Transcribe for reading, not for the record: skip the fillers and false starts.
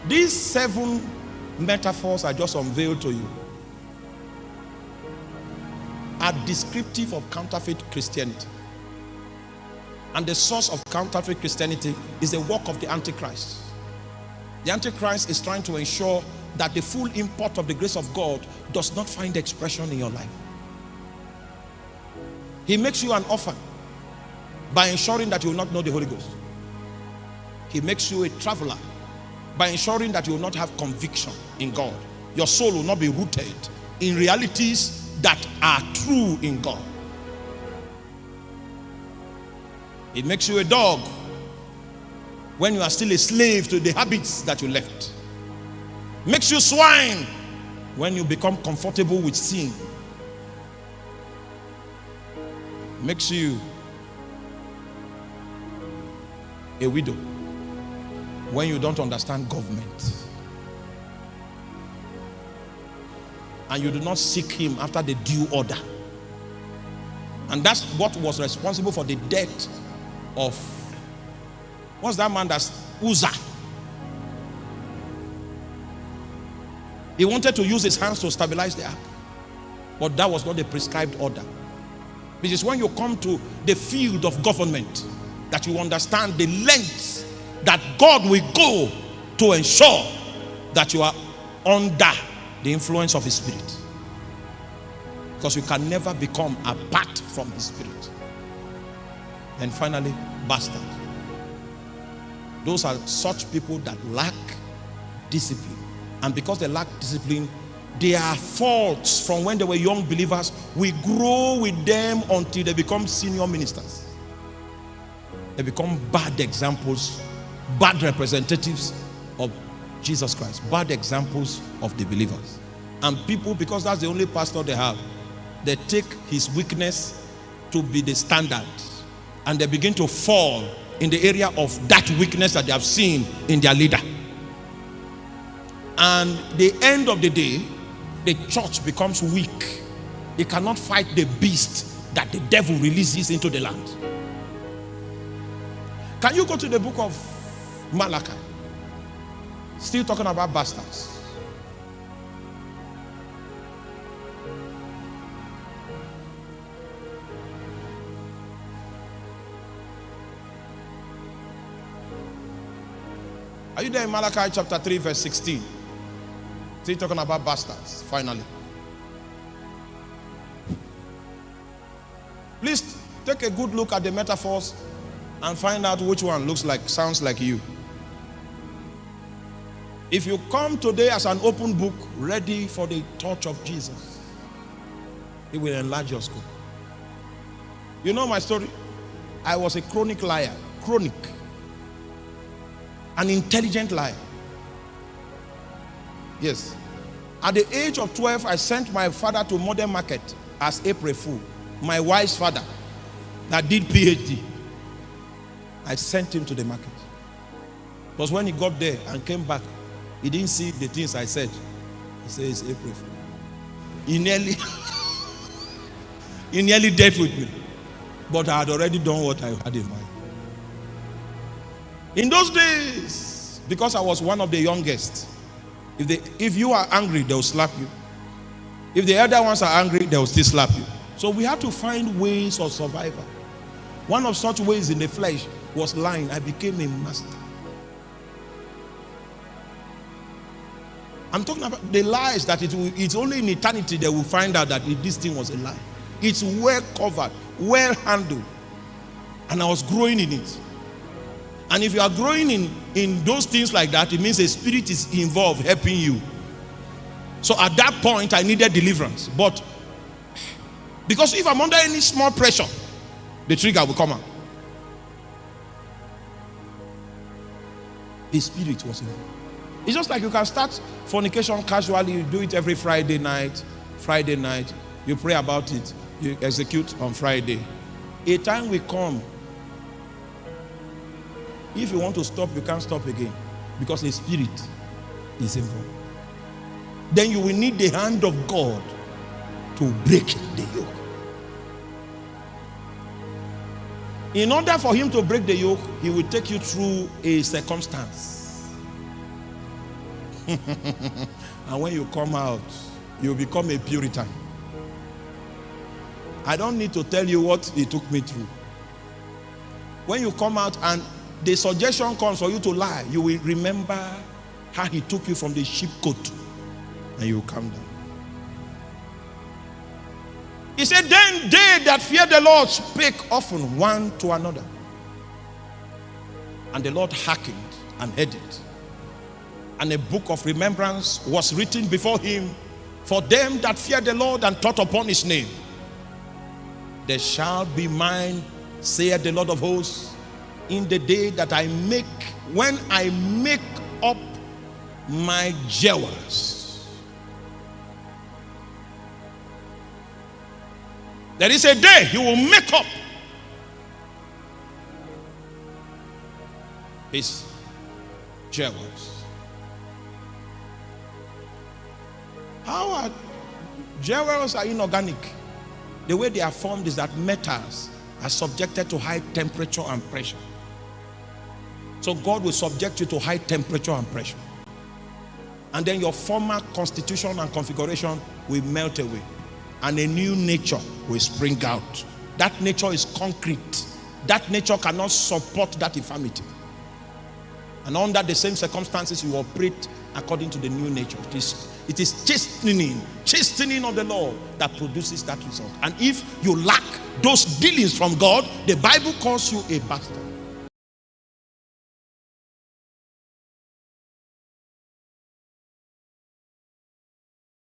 These 7 metaphors I just unveiled to you are descriptive of counterfeit Christianity. And the source of counterfeit Christianity is the work of the Antichrist. The Antichrist is trying to ensure that the full import of the grace of God does not find expression in your life. He makes you an orphan by ensuring that you will not know the Holy Ghost. He makes you a traveler by ensuring that you will not have conviction in God. Your soul will not be rooted in realities that are true in God. It makes you a dog when you are still a slave to the habits that you left. Makes you swine when you become comfortable with sin. Makes you a widow when you don't understand government. And you do not seek him after the due order. And that's what was responsible for the death of, what's that man that's Uzzah? He wanted to use his hands to stabilize the ark, but that was not the prescribed order. Which is when you come to the field of government that you understand the lengths that God will go to ensure that you are under the influence of his spirit. Because you can never become apart from his spirit. And finally, bastard. Those are such people that lack discipline. And because they lack discipline, their faults from when they were young believers will grow with them until they become senior ministers. They become bad examples, bad representatives of Jesus Christ, bad examples of the believers. And people, because that's the only pastor they have, they take his weakness to be the standard, and they begin to fall in the area of that weakness that they have seen in their leader. And the end of the day, the church becomes weak. It cannot fight the beast that the devil releases into the land. Can you go to the book of Malachi? Still talking about bastards. Are you there in Malachi chapter 3 verse 16? Still talking about bastards, finally. Please take a good look at the metaphors and find out which one sounds like you. If you come today as an open book, ready for the touch of Jesus, it will enlarge your scope. You know my story? I was a chronic liar. Chronic. An intelligent liar. Yes. At the age of 12, I sent my father to Modern Market as April Fool. My wise father that did PhD. I sent him to the market. Because when he got there and came back, he didn't see the things I said. He says April Fool. He nearly dealt with me. But I had already done what I had in mind. In those days, because I was one of the youngest, if you are angry, they'll slap you. If the other ones are angry, they'll still slap you. So we had to find ways of survival. One of such ways in the flesh was lying. I became a master. I'm talking about the lies that it's only in eternity they will find out that this thing was a lie. It's well covered, well handled. And I was growing in it. And if you are growing in those things like that, it means a spirit is involved helping you. So at that point, I needed deliverance. But because if I'm under any small pressure, the trigger will come out. The spirit was involved. It's just like you can start fornication casually. You do it every Friday night. You pray about it. You execute on Friday. A time will come. If you want to stop, you can't stop again. Because the spirit is involved. Then you will need the hand of God to break the yoke. In order for him to break the yoke, he will take you through a circumstance. And when you come out, you become a Puritan. I don't need to tell you what he took me through. When you come out and the suggestion comes for you to lie, you will remember how he took you from the sheep coat, and you will calm down. He said, then they that fear the Lord spake often one to another. And the Lord hearkened and heard it. And a book of remembrance was written before him for them that fear the Lord and thought upon his name. There shall be mine, saith the Lord of hosts, in the day that I make, when I make up my jewels. There is a day he will make up his jewels. How are jewels are inorganic? The way they are formed is that metals are subjected to high temperature and pressure. So God will subject you to high temperature and pressure. And then your former constitution and configuration will melt away. And a new nature will spring out. That nature is concrete. That nature cannot support that infirmity. And under the same circumstances, you operate according to the new nature. It is chastening of the Lord that produces that result. And if you lack those dealings from God, the Bible calls you a bastard.